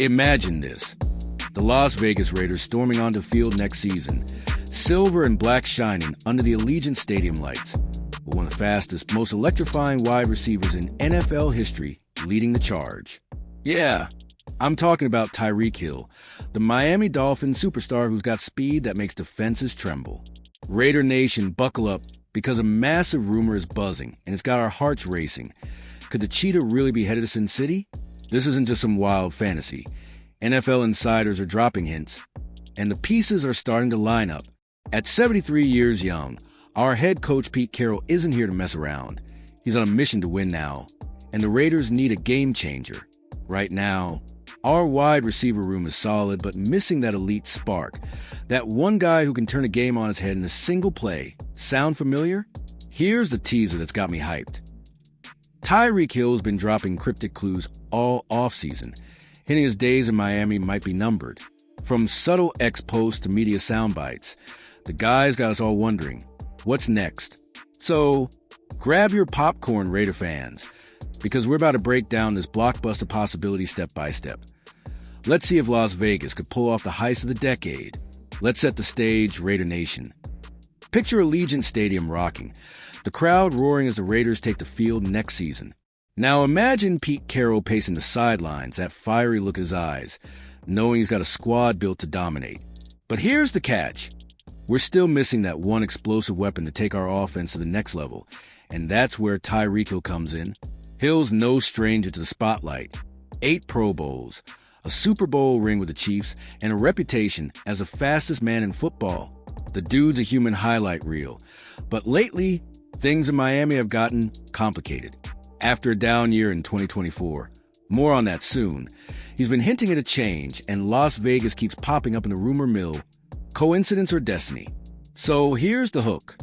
Imagine this. The Las Vegas Raiders storming onto the field next season, silver and black shining under the Allegiant Stadium lights, with one of the fastest, most electrifying wide receivers in NFL history leading the charge. Yeah, I'm talking about Tyreek Hill, the Miami Dolphins superstar who's got speed that makes defenses tremble. Raider Nation, buckle up, because a massive rumor is buzzing, and it's got our hearts racing. Could the cheetah really be headed to Sin City? This isn't just some wild fantasy. NFL insiders are dropping hints, and the pieces are starting to line up. At 73 years young, our head coach Pete Carroll isn't here to mess around. He's on a mission to win now, and the Raiders need a game changer. Right now, our wide receiver room is solid, but missing that elite spark. That one guy who can turn a game on its head in a single play. Sound familiar? Here's the teaser that's got me hyped. Tyreek Hill has been dropping cryptic clues all offseason, hinting his days in Miami might be numbered. From subtle X-posts to media soundbites, the guy's got us all wondering, what's next? So, grab your popcorn, Raider fans, because we're about to break down this blockbuster possibility step by step. Let's see if Las Vegas could pull off the heist of the decade. Let's set the stage, Raider Nation. Picture Allegiant Stadium rocking, the crowd roaring as the Raiders take the field next season. Now imagine Pete Carroll pacing the sidelines, that fiery look in his eyes, knowing he's got a squad built to dominate. But here's the catch. We're still missing that one explosive weapon to take our offense to the next level, and that's where Tyreek Hill comes in. Hill's no stranger to the spotlight. 8 Pro Bowls, a Super Bowl ring with the Chiefs, and a reputation as the fastest man in football. The dude's a human highlight reel. But lately, things in Miami have gotten complicated. After a down year in 2024. More on that soon. He's been hinting at a change, and Las Vegas keeps popping up in the rumor mill. Coincidence or destiny? So here's the hook.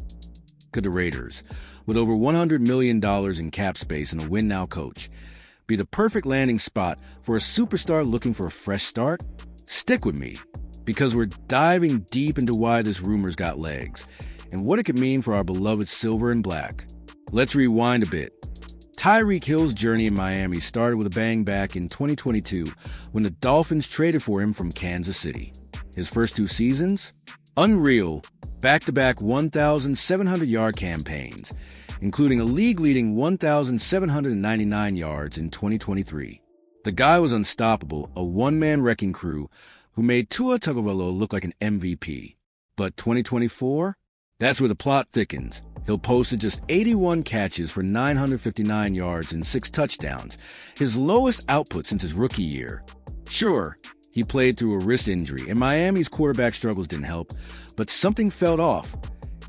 Could the Raiders, with over $100 million in cap space and a win-now coach, be the perfect landing spot for a superstar looking for a fresh start? Stick with me, because we're diving deep into why this rumor's got legs, and what it could mean for our beloved silver and black. Let's rewind a bit. Tyreek Hill's journey in Miami started with a bang back in 2022 when the Dolphins traded for him from Kansas City. His first 2 seasons? Unreal, back-to-back 1,700-yard campaigns, including a league-leading 1,799 yards in 2023. The guy was unstoppable, a one-man wrecking crew who made Tua Tagovailoa look like an MVP. But 2024? That's where the plot thickens. Hill posted just 81 catches for 959 yards and 6 touchdowns, his lowest output since his rookie year. Sure, he played through a wrist injury, and Miami's quarterback struggles didn't help, but something felt off.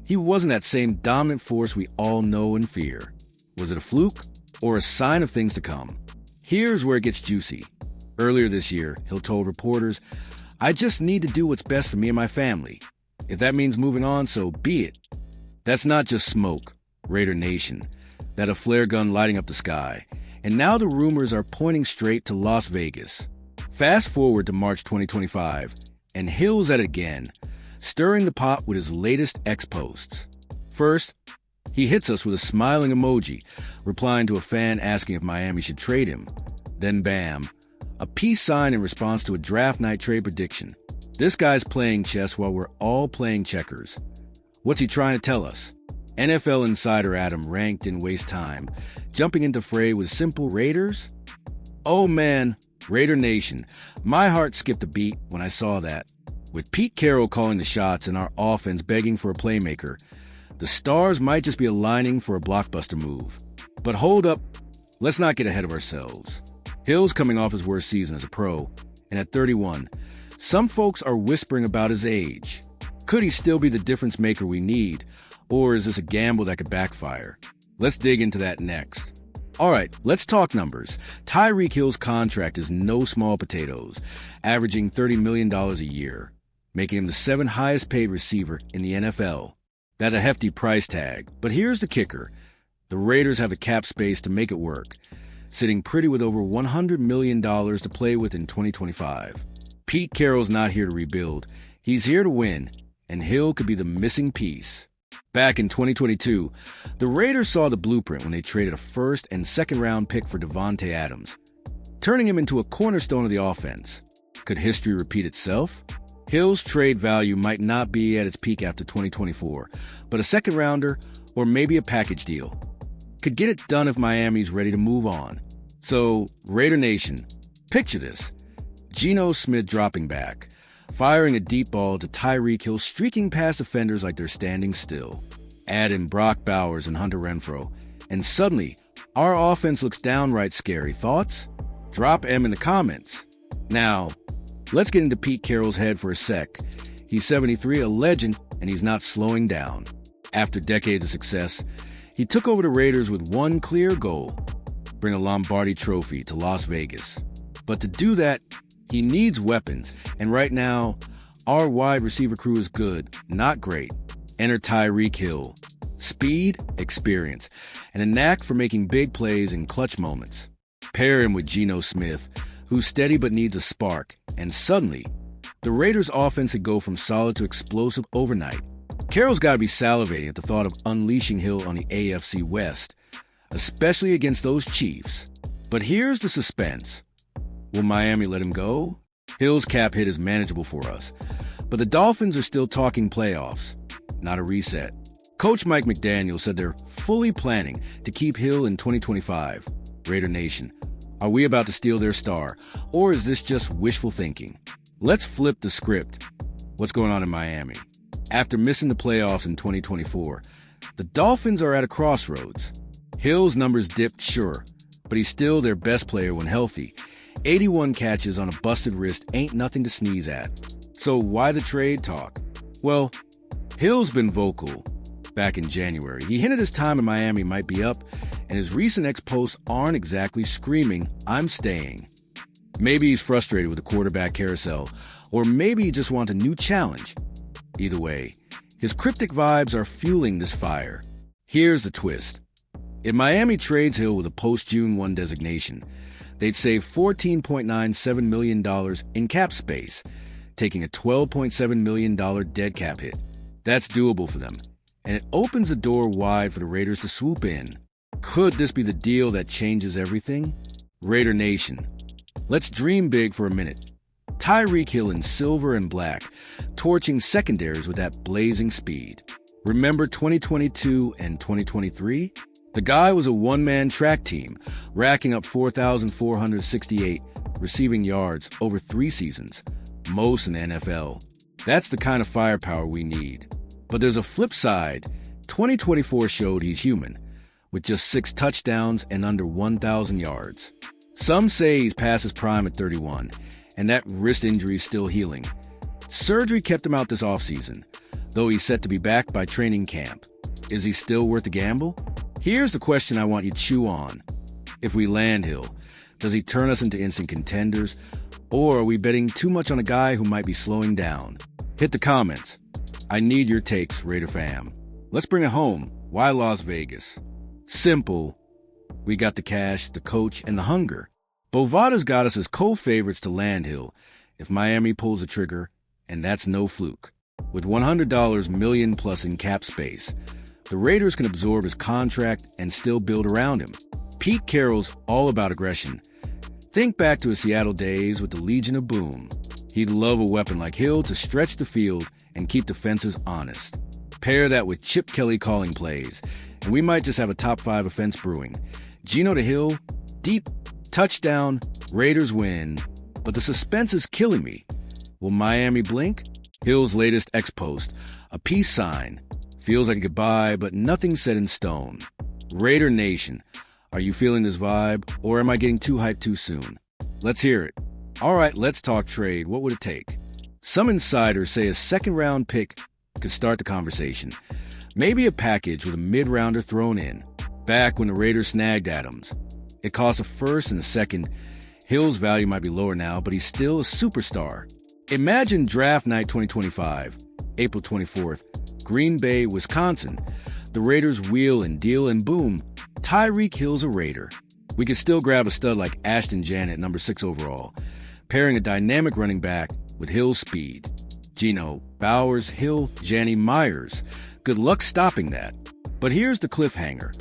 He wasn't that same dominant force we all know and fear. Was it a fluke or a sign of things to come? Here's where it gets juicy. Earlier this year, Hill told reporters, "I just need to do what's best for me and my family. If that means moving on, so be it." That's not just smoke, Raider Nation. That a flare gun lighting up the sky. And now the rumors are pointing straight to Las Vegas. Fast forward to March 2025, and Hill's at it again, stirring the pot with his latest X-posts. First, he hits us with a smiling emoji, replying to a fan asking if Miami should trade him. Then bam, a peace sign in response to a draft night trade prediction. This guy's playing chess while we're all playing checkers. What's he trying to tell us? NFL insider Adam Rank didn't waste time, jumping into fray with simple Raiders? Oh man, Raider Nation, my heart skipped a beat when I saw that. With Pete Carroll calling the shots and our offense begging for a playmaker, the stars might just be aligning for a blockbuster move. But hold up, let's not get ahead of ourselves. Hill's coming off his worst season as a pro, and at 31, some folks are whispering about his age. Could he still be the difference maker we need, or is this a gamble that could backfire? Let's dig into that next. All right, let's talk numbers. Tyreek Hill's contract is no small potatoes, averaging $30 million a year, making him the 7th highest paid receiver in the NFL. That's a hefty price tag, but here's the kicker. The Raiders have the cap space to make it work, sitting pretty with over $100 million to play with in 2025. Pete Carroll's not here to rebuild. He's here to win, and Hill could be the missing piece. Back in 2022, the Raiders saw the blueprint when they traded a first and second round pick for Davante Adams. turning him into a cornerstone of the offense. Could history repeat itself? Hill's trade value might not be at its peak after 2024, but a second-rounder or maybe a package deal could get it done if Miami's ready to move on. So, Raider Nation, picture this. Geno Smith dropping back, firing a deep ball to Tyreek Hill, streaking past defenders like they're standing still. Add in Brock Bowers and Hunter Renfrow, and suddenly, our offense looks downright scary. Thoughts? Drop M in the comments. Now, let's get into Pete Carroll's head for a sec. He's 73, a legend, and he's not slowing down. After decades of success, he took over the Raiders with one clear goal: bring a Lombardi trophy to Las Vegas. But to do that, he needs weapons, and right now, our wide receiver crew is good, not great. Enter Tyreek Hill. Speed, experience, and a knack for making big plays in clutch moments. Pair him with Geno Smith, who's steady but needs a spark, and suddenly, the Raiders' offense could go from solid to explosive overnight. Carroll's got to be salivating at the thought of unleashing Hill on the AFC West, especially against those Chiefs. But here's the suspense. Will Miami let him go? Hill's cap hit is manageable for us, but the Dolphins are still talking playoffs, not a reset. Coach Mike McDaniel said they're fully planning to keep Hill in 2025. Raider Nation, are we about to steal their star, or is this just wishful thinking? Let's flip the script. What's going on in Miami? After missing the playoffs in 2024, the Dolphins are at a crossroads. Hill's numbers dipped, sure, but he's still their best player when healthy. 81 catches on a busted wrist ain't nothing to sneeze at. So why the trade talk? Well, Hill's been vocal. Back in January, he hinted his time in Miami might be up, and his recent ex-posts aren't exactly screaming, "I'm staying." Maybe he's frustrated with the quarterback carousel, or maybe he just wants a new challenge. Either way, his cryptic vibes are fueling this fire. Here's the twist. If Miami trades Hill with a post-June 1 designation, they'd save $14.97 million in cap space, taking a $12.7 million dead cap hit. That's doable for them, and it opens the door wide for the Raiders to swoop in. Could this be the deal that changes everything? Raider Nation, let's dream big for a minute. Tyreek Hill in silver and black, torching secondaries with that blazing speed. Remember 2022 and 2023? The guy was a one-man track team, racking up 4,468 receiving yards over 3 seasons, most in the NFL. That's the kind of firepower we need. But there's a flip side. 2024 showed he's human, with just 6 touchdowns and under 1,000 yards. Some say he's past his prime at 31, and that wrist injury is still healing. Surgery kept him out this offseason, though he's set to be back by training camp. Is he still worth the gamble? Here's the question I want you to chew on. If we land Hill, does he turn us into instant contenders, or are we betting too much on a guy who might be slowing down? Hit the comments. I need your takes, Raider fam. Let's bring it home. Why Las Vegas? Simple. We got the cash, the coach, and the hunger. Bovada's got us as co-favorites to land Hill if Miami pulls the trigger, and that's no fluke. With $100 million plus in cap space, the Raiders can absorb his contract and still build around him. Pete Carroll's all about aggression. Think back to his Seattle days with the Legion of Boom. He'd love a weapon like Hill to stretch the field and keep defenses honest. Pair that with Chip Kelly calling plays, and we might just have a top 5 offense brewing. Geno to Hill, deep, touchdown, Raiders win. But the suspense is killing me. Will Miami blink? Hill's latest ex-post, a peace sign. Feels like a goodbye, but nothing set in stone. Raider Nation, are you feeling this vibe, or am I getting too hyped too soon? Let's hear it. All right, let's talk trade. What would it take? Some insiders say a second-round pick could start the conversation. Maybe a package with a mid-rounder thrown in. Back when the Raiders snagged Adams, it cost a first and a second. Hill's value might be lower now, but he's still a superstar. Imagine draft night 2025, April 24th, Green Bay, Wisconsin. The Raiders wheel and deal, and boom, Tyreek Hill's a Raider. We could still grab a stud like Ashton Janet, number 6 overall, pairing a dynamic running back with Hill's speed. Geno, Bowers, Hill, Janney, Myers. Good luck stopping that. But here's the cliffhanger.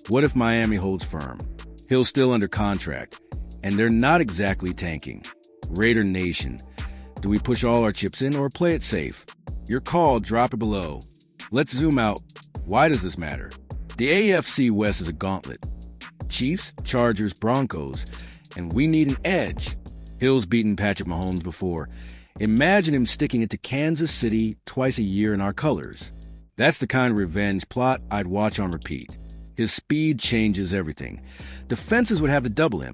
What if Miami holds firm? Hill's still under contract, and they're not exactly tanking. Raider Nation, do we push all our chips in or play it safe? Your call, drop it below. Let's zoom out. Why does this matter? The AFC West is a gauntlet. Chiefs, Chargers, Broncos, and we need an edge. Hill's beaten Patrick Mahomes before. Imagine him sticking it to Kansas City twice a year in our colors. That's the kind of revenge plot I'd watch on repeat. His speed changes everything. Defenses would have to double him,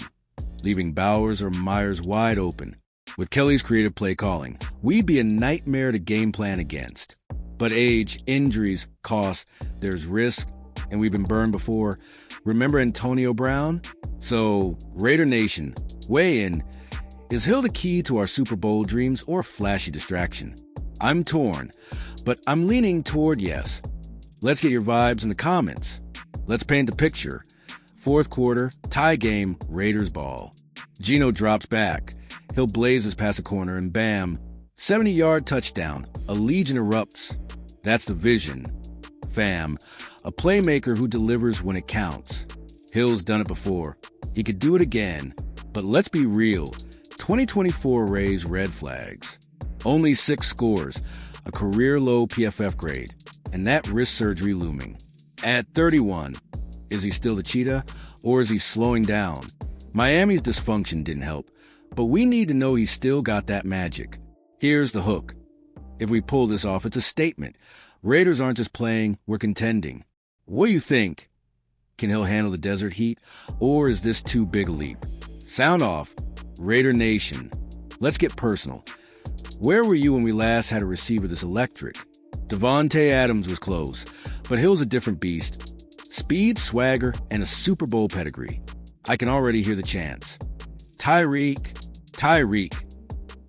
leaving Bowers or Myers wide open. With Kelly's creative play calling, we'd be a nightmare to game plan against. But age, injuries, cost, there's risk, and we've been burned before. Remember Antonio Brown? So, Raider Nation, weigh in. Is Hill the key to our Super Bowl dreams or a flashy distraction? I'm torn, but I'm leaning toward yes. Let's get your vibes in the comments. Let's paint the picture. Fourth quarter, tie game, Raiders ball. Geno drops back. Hill blazes past a corner and bam, 70-yard touchdown. A legion erupts. That's the vision. Fam, a playmaker who delivers when it counts. Hill's done it before. He could do it again. But let's be real. 2024 raised red flags. Only 6 scores, a career-low PFF grade, and that wrist surgery looming. At 31, is he still the cheetah, or is he slowing down? Miami's dysfunction didn't help, but we need to know he's still got that magic. Here's the hook. If we pull this off, it's a statement. Raiders aren't just playing, we're contending. What do you think? Can Hill handle the desert heat, or is this too big a leap? Sound off. Raider Nation. Let's get personal. Where were you when we last had a receiver this electric? Devontae Adams was close, but Hill's a different beast. Speed, swagger, and a Super Bowl pedigree. I can already hear the chants. Tyreek,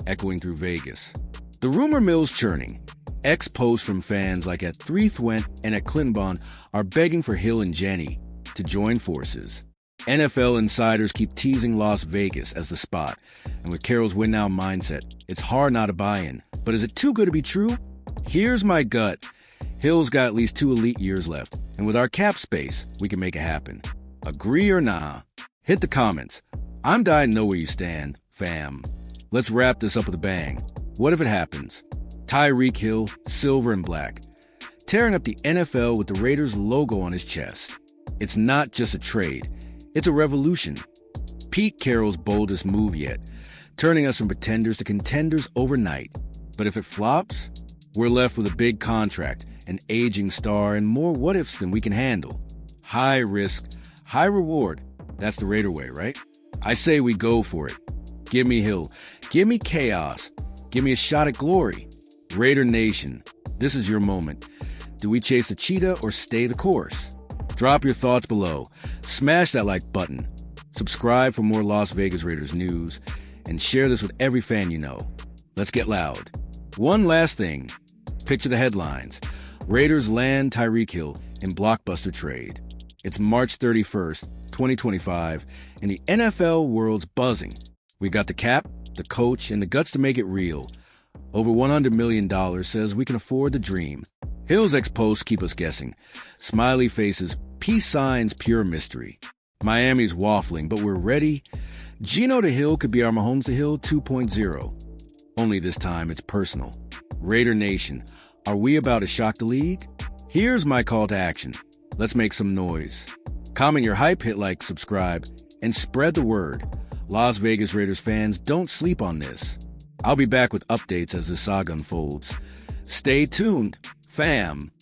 echoing through Vegas. The rumor mill's churning. Ex-posts from fans like at Threath Went and at Clinbon are begging for Hill and Jenny to join forces. NFL insiders keep teasing Las Vegas as the spot, and with Carroll's win-now mindset, it's hard not to buy in. But is it too good to be true? Here's my gut. Hill's got at least 2 elite years left, and with our cap space, we can make it happen. Agree or nah? Hit the comments. I'm dying to know where you stand, fam. Let's wrap this up with a bang. What if it happens? Tyreek Hill, silver and black, tearing up the NFL with the Raiders logo on his chest. It's not just a trade. It's a revolution. Pete Carroll's boldest move yet, turning us from pretenders to contenders overnight. But if it flops, we're left with a big contract, an aging star, and more what-ifs than we can handle. High risk, high reward. That's the Raider way, right? I say we go for it. Give me Hill. Give me chaos. Give me a shot at glory. Raider Nation, this is your moment. Do we chase the cheetah or stay the course? Drop your thoughts below. Smash that like button. Subscribe for more Las Vegas Raiders news. And share this with every fan you know. Let's get loud. One last thing. Picture the headlines. Raiders land Tyreek Hill in Blockbuster trade. It's March 31st, 2025, and the NFL world's buzzing. We got the cap, the coach, and the guts to make it real. Over $100 million says we can afford the dream. Hill's ex-posts keep us guessing. Smiley faces, peace signs, pure mystery. Miami's waffling, but we're ready. Geno to Hill could be our Mahomes to Hill 2.0. Only this time it's personal. Raider Nation, are we about to shock the league? Here's my call to action. Let's make some noise. Comment your hype, hit like, subscribe, and spread the word. Las Vegas Raiders fans, don't sleep on this. I'll be back with updates as the saga unfolds. Stay tuned, fam.